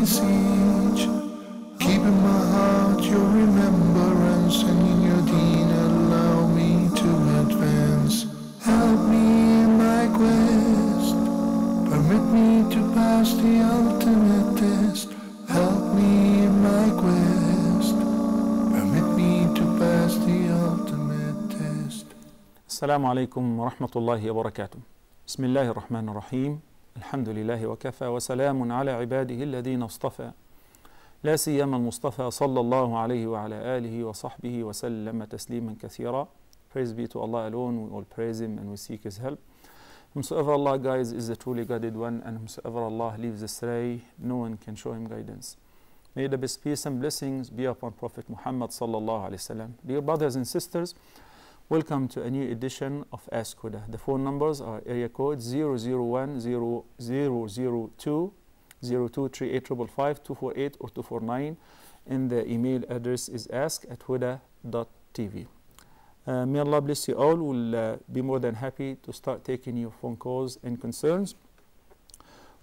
siege. Keep in my heart your remembrance, and in your deen allow me to advance. Help me in my quest, permit me to pass the ultimate test. Help me in my quest, permit me to pass the ultimate test. Assalamu alaikum wa rahmatullahi wa barakatuh. Bismillahir Rahmanir Rahim. Alhamdulillahi wa kafa wa salamun ala ibadihi alladhina istafa. La siyama al-Mustafa sallallahu alayhi wa ala alihi wa sahbihi wa sallama tasliman kathira. Praise be to Allah alone. We all praise Him and we seek His help. Whomsoever Allah guides is the truly guided one, and whomsoever Allah leaves astray, no one can show him guidance. May the best peace and blessings be upon Prophet Muhammad sallallahu alaihi wasallam. Dear brothers and sisters, welcome to a new edition of Ask Huda. The phone numbers are area code 001-002-3855, 248 or 249, and the email address is ask@huda.tv. May Allah bless you all. We'll be more than happy to start taking your phone calls and concerns.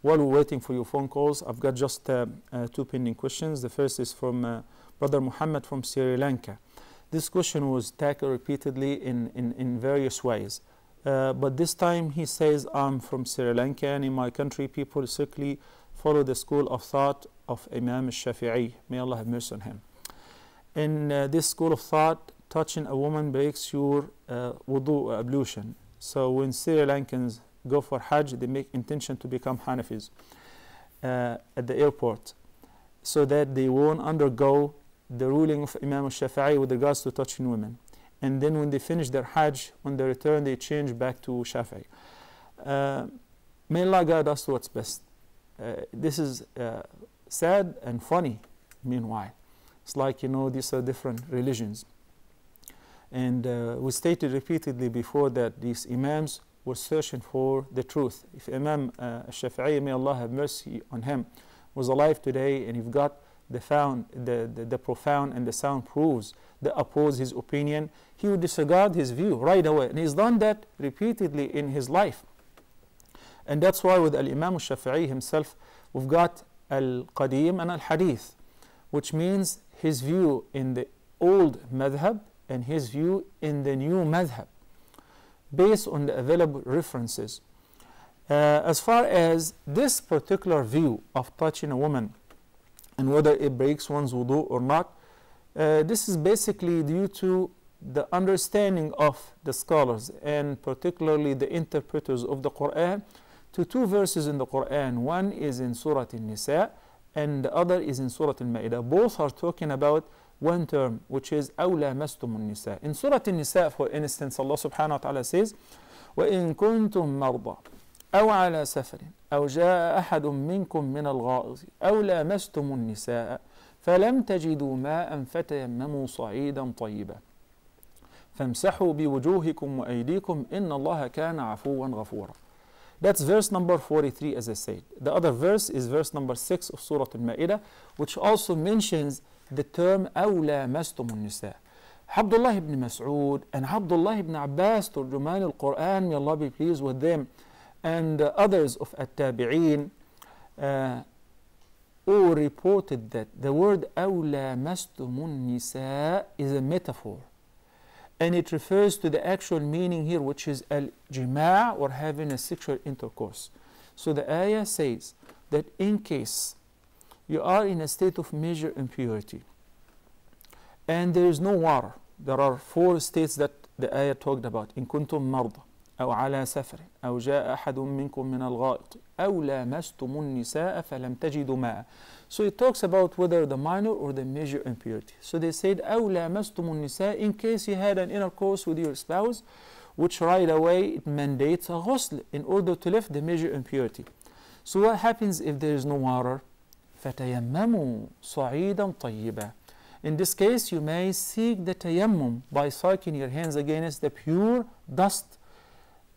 While we're waiting for your phone calls, I've got just two pending questions. The first is from Brother Muhammad from Sri Lanka. This question was tackled repeatedly in various ways. But this time he says, I'm from Sri Lanka, and in my country people strictly follow the school of thought of Imam al-Shafi'i. May Allah have mercy on him. In this school of thought, touching a woman breaks your wudu ablution. So when Sri Lankans go for Hajj, they make intention to become Hanafis at the airport, so that they won't undergo the ruling of Imam al-Shafi'i with regards to touching women. And then when they finish their Hajj, when they return, they change back to Shafi'i. May Allah guide us to what's best. This is sad and funny, meanwhile. It's like, these are different religions. And we stated repeatedly before that these Imams were searching for the truth. If Imam al-Shafi'i, may Allah have mercy on him, was alive today, and you've got the profound and the sound proofs that oppose his opinion, he would disregard his view right away. And he's done that repeatedly in his life. And that's why with Al-Imam al-Shafi'i himself, we've got Al-Qadim and Al-Hadith, which means his view in the old madhab and his view in the new madhab, based on the available references. As far as this particular view of touching a woman and whether it breaks one's wudu or not, this is basically due to the understanding of the scholars, and particularly the interpreters of the Quran, to two verses in the Quran. One is in Surah An-Nisa and the other is in Surah Al-Ma'idah. Both are talking about one term, which is أَوْلَا مَسْتُمُ النِّسَاء. In Surah An-Nisa, for instance, Allah subhanahu wa ta'ala says, وَإِن كُنْتُم مَرْضَى أَوْ عَلَى سَفَرٍ أَوْ جَاءَ أَحَدٌ مِّنكُم مِّنَ الْغَائِطِ أَوْ لَامَسْتُمُ النِّسَاءَ فَلَمْ تَجِدُوا مَاءً فَتَيَمَّمُوا صَعِيدًا طَيِّبًا فَامْسَحُوا بِوُجُوهِكُمْ وَأَيْدِيكُمْ إِنَّ اللَّهَ كَانَ عَفُوًّا غَفُورًا. That's verse number 43, as I said. The other verse is verse number 6 of Surah Al-Ma'idah, which also mentions the term أَوْلَا مَسْتُمُ النِّسَاء. Abdullah ibn Mas'ud and Abdullah ibn Abbas, Turjuman al-Quran, may Allah be pleased with them, and others of At-Tabi'een, all reported that the word أَوْلَا مَسْتُمُ النِّسَاء is a metaphor. And it refers to the actual meaning here, which is al-jima' or having a sexual intercourse. So the ayah says that in case you are in a state of major impurity and there is no water, there are four states that the ayah talked about. In kuntum marda أو على سفر أو جاء أحد منكم من الغائط أو لامستم النساء فلم تجدوا ماء. So it talks about whether the minor or the major impurity. So they said أو لامستم النساء, in case you had an intercourse with your spouse, which right away it mandates a ghusl in order to lift the major impurity. So what happens if there is no water? فَتَيَمَّمُوا صَعِيدًا طَيِّبًا. In this case, you may seek the tayammum by soaking your hands against the pure dust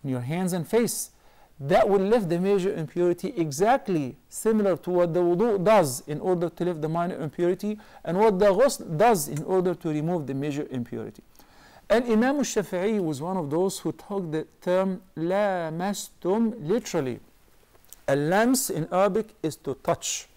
in your hands and face. That will lift the major impurity, exactly similar to what the wudu does in order to lift the minor impurity, and what the ghusl does in order to remove the major impurity. And Imam al-Shafi'i was one of those who took the term lamastum literally. Al-lams in Arabic is to touch.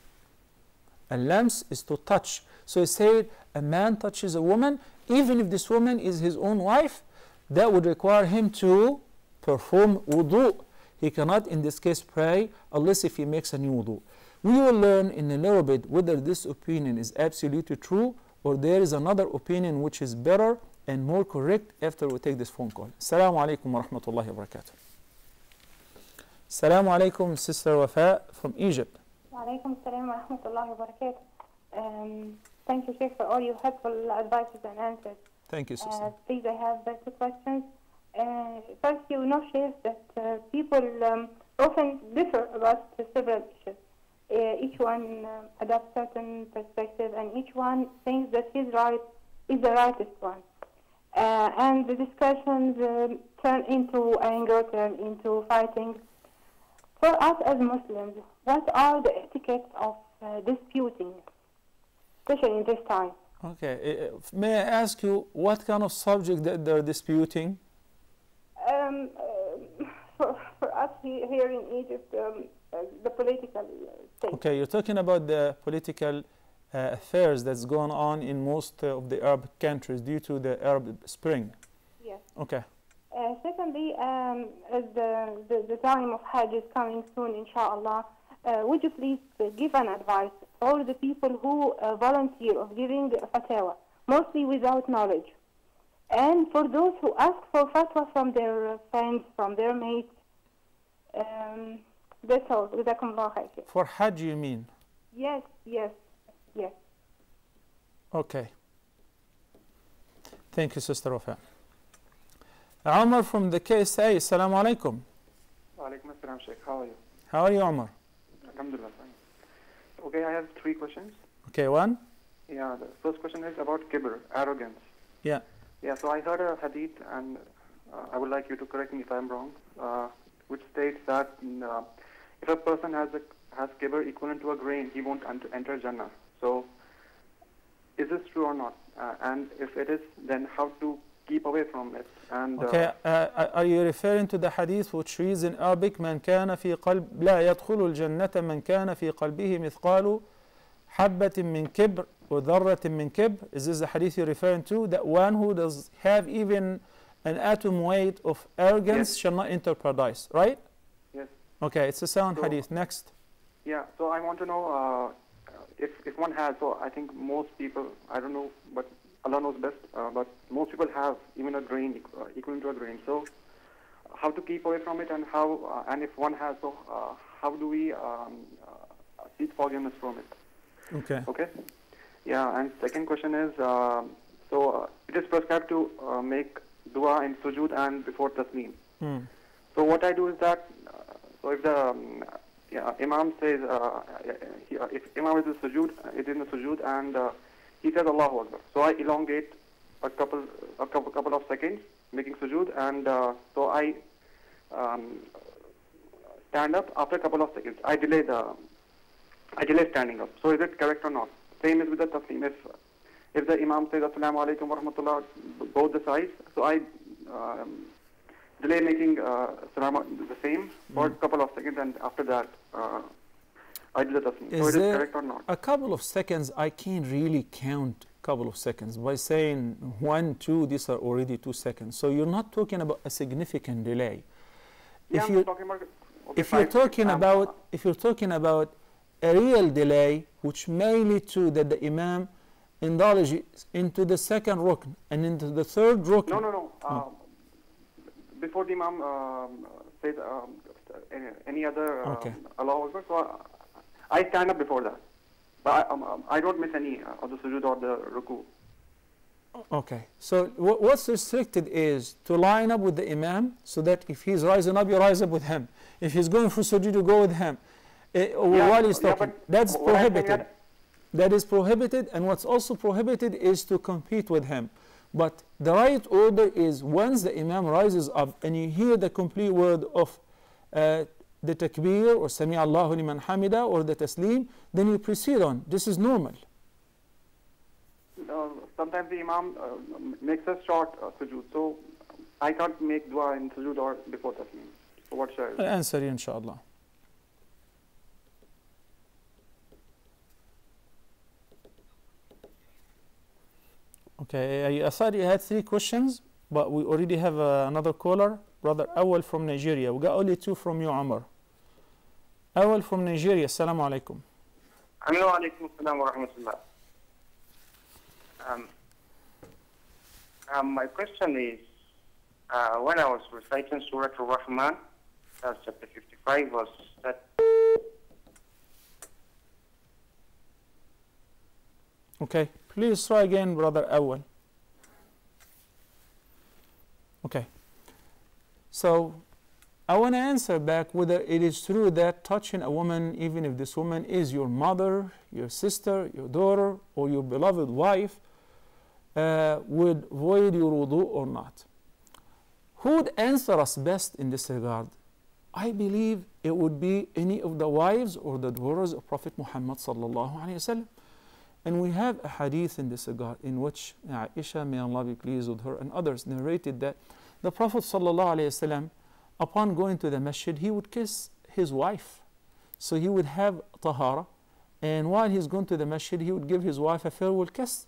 اللمس is to touch. So he said a man touches a woman, even if this woman is his own wife, that would require him to perform wudu. He cannot in this case pray unless if he makes a new wudu. We will learn in a little bit whether this opinion is absolutely true or there is another opinion which is better and more correct after we take this phone call. Assalamu alaikum wa rahmatullahi wa barakatuh. Assalamu alaikum, Sister Wafa from Egypt. Wa alaikum assalam wa rahmatullahi wa barakatuh. Thank you, Sheikh, for all your helpful advices and answers. Thank you, Sister. Please, I have two questions. First, you know, Sheikh, that people often differ about several issues. Each one adopts certain perspective, and each one thinks that his right is the rightest one. And the discussions turn into anger, turn into fighting. For us as Muslims, what are the etiquettes of disputing, especially in this time? Okay, may I ask you what kind of subject that they're disputing? For us here in Egypt, the political state. Okay, you're talking about the political affairs that's going on in most of the Arab countries due to the Arab Spring. Yes. Okay. Secondly, as the time of Hajj is coming soon, inshallah, would you please give an advice for the people who volunteer of giving fatwa, mostly without knowledge, and for those who ask for fatwa from their friends, from their mates? That's all. Jazakumullah khair. For Hajj, you mean? Yes. Okay. Thank you, Sister Wafa. Omar from the KSA, Assalamu alaikum. Wa alaikum assalam, Sheikh. How are you? How are you, Omar? Alhamdulillah, fine. Okay, I have 3 questions. Okay, one? Yeah, the first question is about kibr, arrogance. Yeah. Yeah, so I heard a hadith, and I would like you to correct me if I'm wrong, which states that if a person has kibr equivalent to a grain, he won't enter Jannah. So, is this true or not? And if it is, then how to keep away from it? And okay, are you referring to the hadith which reads in Arabic, من كان في قلب لا يدخل الجنة من كان في قلبه مثقال حبة من كبر وذرة من كبر? Is this the hadith you're referring to? That one who does have even an atom weight of arrogance shall not enter paradise, right? Yes. Okay, it's a sound hadith. Next. Yeah, so I want to know if one has, so I think most people, I don't know, but Allah knows best, but most people have even a grain, equivalent to a grain. So how to keep away from it, and how, and if one has, so how do we seek forgiveness from it? Okay. Okay. Yeah, and second question is, so it is prescribed to make dua in sujood and before taslim. So what I do is that, so if the Imam says, if Imam is in sujood, and he says Allahu Akbar. So I elongate a couple of seconds making sujood, and so I stand up after a couple of seconds. I delay standing up. So is it correct or not? Same is with the taslim. If the Imam says Assalamu alaikum wa rahmatullah, both the sides, so I delay making salam the same for a couple of seconds, and after that I do the taslim. So is it correct or not? A couple of seconds, I can't really count a couple of seconds. By saying 1, 2, these are already 2 seconds. So you're not talking about a significant delay. Yeah, if you're talking about a real delay, which may lead to that the Imam indulges into the second rukn and into the third rukn. No. Before the Imam says any other Allahu Akbar, so I stand up before that. But I don't miss any of the sujood or the ruku. Okay. So what's restricted is to line up with the Imam, so that if he's rising up, you rise up with him. If he's going for sujood, you go with him. While he's talking. That's prohibited. That is prohibited, and what's also prohibited is to compete with him. But the right order is once the Imam rises up and you hear the complete word of the takbir or Sami Allahu liman hamida or the taslim, then you proceed on. This is normal. Sometimes the Imam makes a short sujood, so I can't make dua in sujood or before taslim. So what should I do? I'll answer you inshallah. Okay, I thought you had 3 questions, but we already have another caller, Brother Awal from Nigeria. We got only 2 from you, Umar. Awal from Nigeria, assalamu alaikum. Alaikum assalam wa rahmatullah. My question is, when I was reciting Surah Al-Rahman, that's chapter 55, verse that. Okay, please try again, Brother Awal. Okay, so I want to answer back whether it is true that touching a woman, even if this woman is your mother, your sister, your daughter, or your beloved wife, would void your wudu or not. Who would answer us best in this regard? I believe it would be any of the wives or the daughters of Prophet Muhammad sallallahu alaihi wasallam. And we have a hadith in this regard in which Aisha, may Allah be pleased with her, and others narrated that the Prophet sallallahu alaihi wasallam, upon going to the masjid, he would kiss his wife. So he would have tahara, and while he's going to the masjid, he would give his wife a farewell kiss,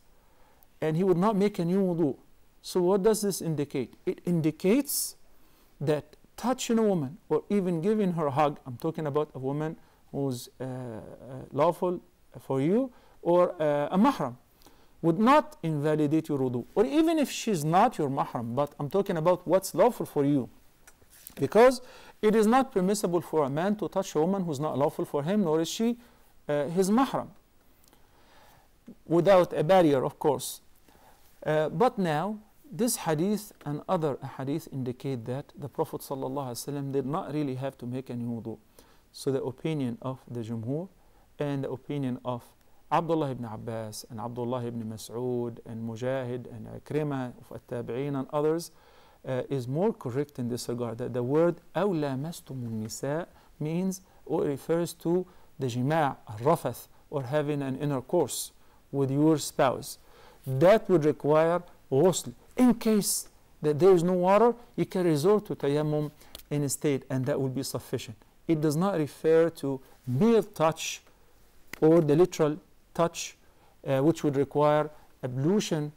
and he would not make a new wudu. So what does this indicate? It indicates that touching a woman or even giving her a hug, I'm talking about a woman who's lawful for you, or a mahram, would not invalidate your wudu. Or even if she's not your mahram, but I'm talking about what's lawful for you. Because it is not permissible for a man to touch a woman who's not lawful for him, nor is she his mahram, without a barrier, of course. But now, this hadith and other hadith indicate that the Prophet ﷺ did not really have to make any wudu. So the opinion of the Jumhur and the opinion of Abdullah ibn Abbas and Abdullah ibn Mas'ud and Mujahid and Ikrimah of At-Tabi'in and others is more correct in this regard. That the word أَوْ لَامَسْتُمُ النِّسَاء means or refers to the jima', rafath, or having an intercourse with your spouse. That would require ghusl. In case that there is no water, you can resort to tayammum instead, and that will be sufficient. It does not refer to mere touch or the literal touch, which would require ablution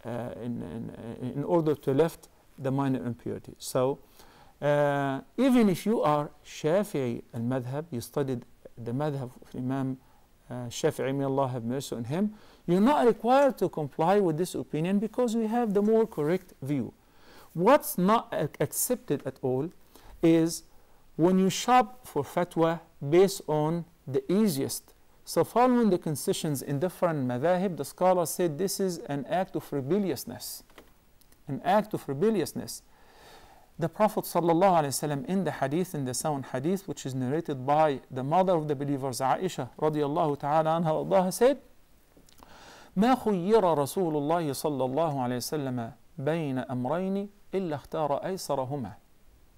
in order to lift the minor impurity. So, even if you are Shafi'i al-Madhab, you studied the Madhab of Imam Shafi'i, may Allah have mercy on him, you're not required to comply with this opinion because we have the more correct view. What's not accepted at all is when you shop for fatwa based on the easiest. So following the concessions in different madhahib, the scholar said this is an act of rebelliousness. An act of rebelliousness. The Prophet ﷺ in the hadith, in the sound hadith, which is narrated by the mother of the believers, Aisha radiallahu ta'ala anha, Allah said, ما خير رسول الله صلى الله عليه وسلم بين أمرين إلا اختار أيسرهما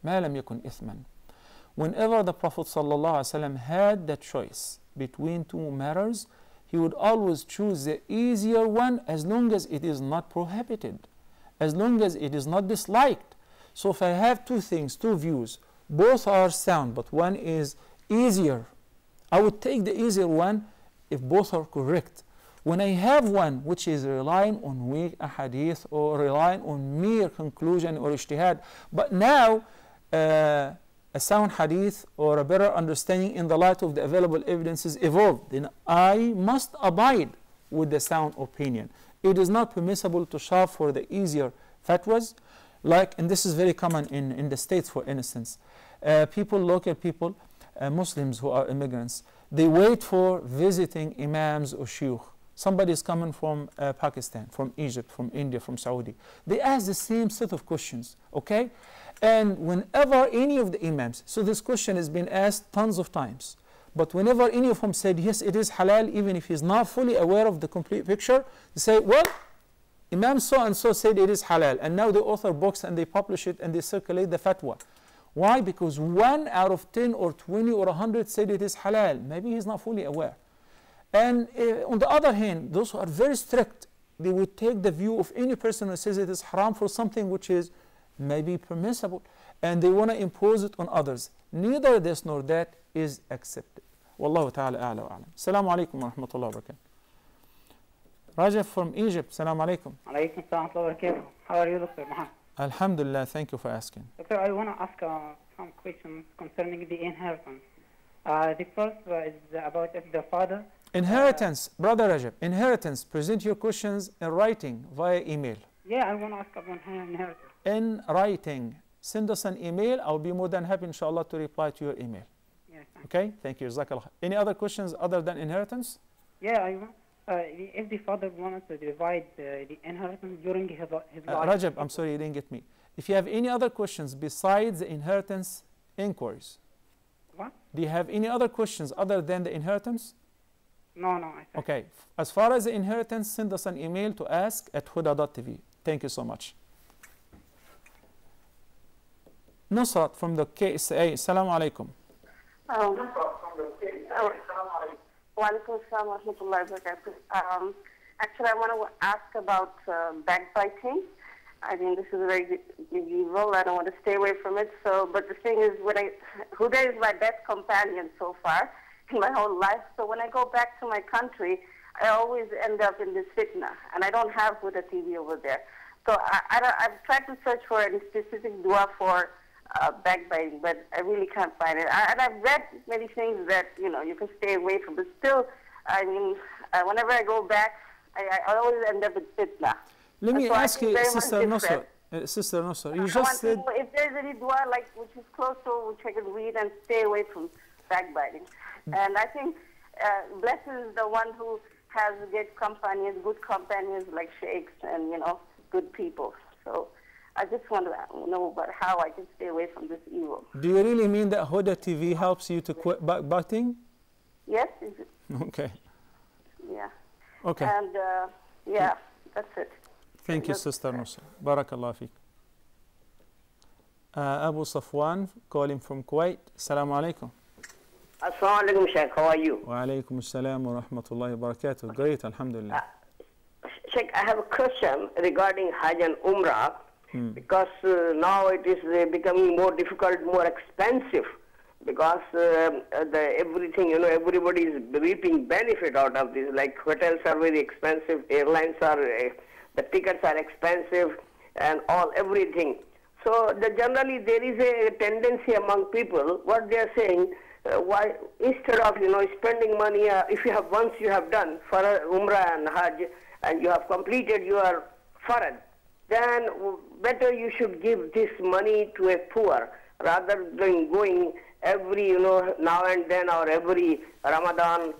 ما لم يكن إثما. Whenever the Prophet ﷺ had the choice between 2 matters, he would always choose the easier one as long as it is not prohibited, as long as it is not disliked. So if I have 2 things, 2 views, both are sound, but one is easier, I would take the easier one if both are correct. When I have one which is relying on weak ahadith or relying on mere conclusion or ijtihad, but now a sound hadith or a better understanding in the light of the available evidences evolved, then I must abide with the sound opinion. It is not permissible to shop for the easier fatwas, like, and this is very common in the States, for instance. Local people, Muslims who are immigrants, they wait for visiting imams or shuyukh. Somebody is coming from Pakistan, from Egypt, from India, from Saudi. They ask the same set of questions, okay? And whenever any of the imams, so this question has been asked tons of times, but whenever any of them said, yes, it is halal, even if he's not fully aware of the complete picture, they say, well, Imam so-and-so said it is halal, and now they author books and they publish it and they circulate the fatwa. Why? Because 1 out of 10 or 20 or 100 said it is halal. Maybe he's not fully aware. And on the other hand, those who are very strict, they would take the view of any person who says it is haram for something which is maybe permissible, and they want to impose it on others. Neither this nor that is accepted. Wallahu ta'ala a'la wa a'lam. Assalamu alaikum wa rahmatullahi wa barakatuh. Rajab from Egypt. Salam alaikum. Alaikum salam wa barakatuh. How are you, Dr. Muhammad? Alhamdulillah, thank you for asking. Doctor, I want to ask some questions concerning the inheritance. The first is about if the father... Inheritance, Brother Rajab, inheritance. Present your questions in writing via email. Yeah, I want to ask about inheritance. In writing. Send us an email. I'll be more than happy, inshallah, to reply to your email. Yes, okay? Thank you. Jazakallah. Any other questions other than inheritance? Yeah, I want... if the father wanted to divide the inheritance during his life... Rajab, I'm sorry, you didn't get me. If you have any other questions besides the inheritance inquiries. What? Do you have any other questions other than the inheritance? No. Okay. As far as the inheritance, send us an email to ask@huda.tv. Thank you so much. Nusrat from the KSA. Assalamu alaikum. Walaikum assalam wa rahmatullahi wa barakatuh. Actually, I want to ask about backbiting. I mean, this is a very big evil. I don't want to stay away from it. So, but the thing is, Huda is my best companion so far in my whole life. So when I go back to my country, I always end up in this fitna, and I don't have Huda TV over there. So I've tried to search for any specific dua for backbiting, but I really can't find it. And I've read many things that, you can stay away from. But still, I mean, whenever I go back, I always end up in fitna. Let me ask you, Sister Nusra, you just said... if there's any dua which is close to which I can read and stay away from backbiting. And I think blessed is the one who has good companions like sheikhs and, good people. So I just want to know about how I can stay away from this evil. Do you really mean that Huda TV helps you to quit backbiting? Yes. Okay. Yeah. Okay. And, yeah, that's it. Thank you, Sister Nusra. Barakallah fiqh. Abu Safwan, calling from Kuwait. Assalamu alaikum. Assalamu alaikum, Sheikh. How are you? Wa alaikum assalam wa rahmatullahi wa barakatuh. Great, alhamdulillah. Sheikh, I have a question regarding Hajj and Umrah. Because now it is becoming more difficult, more expensive. Because everything, everybody is reaping benefit out of this. Like hotels are very expensive, airlines are... the tickets are expensive and everything. So generally there is a tendency among people, what they are saying, why instead of spending money, if you have once you have done for Umrah and Hajj and you have completed your farad, then better you should give this money to a poor rather than going every now and then or every Ramadan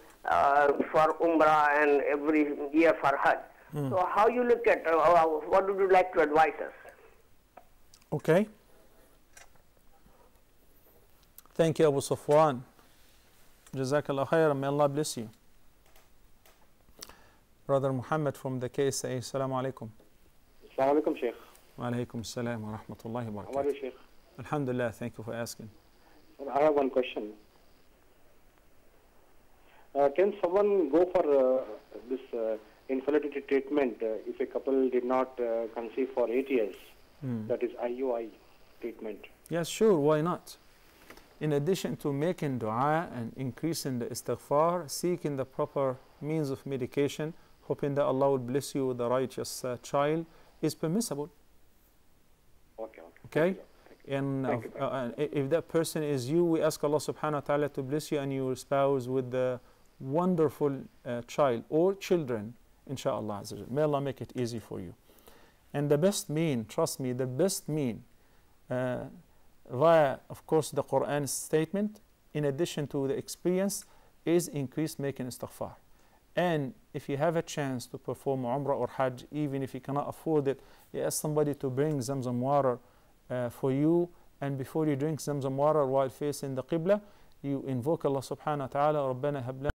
for Umrah and every year for Hajj. So how you look at, what would you like to advise us? Okay. Thank you, Abu Safwan. Jazakallah khairan. May Allah bless you. Brother Muhammad from the KSA. Assalamu alaikum. Assalamu alaikum, Sheikh. Wa alaikum assalam wa rahmatullahi wa barakatuh. How are you, Sheikh? Alhamdulillah. Thank you for asking. I have one question. Can someone go for this infertility treatment if a couple did not conceive for 8 years? That is IUI treatment. Yes, sure. Why not? In addition to making dua and increasing the istighfar, seeking the proper means of medication, hoping that Allah will bless you with a righteous child, is permissible. Okay? And if that person is you, we ask Allah subhanahu wa ta'ala to bless you and your spouse with the wonderful child or children, inshallah. May Allah make it easy for you. And the best mean, trust me, the best mean via, of course, the Quran statement, in addition to the experience, is increased making istighfar. And if you have a chance to perform Umrah or Hajj, even if you cannot afford it, you ask somebody to bring Zamzam water for you, and before you drink Zamzam water while facing the Qibla, you invoke Allah subhanahu wa ta'ala, رَبَّنَا هَبْ لَنَا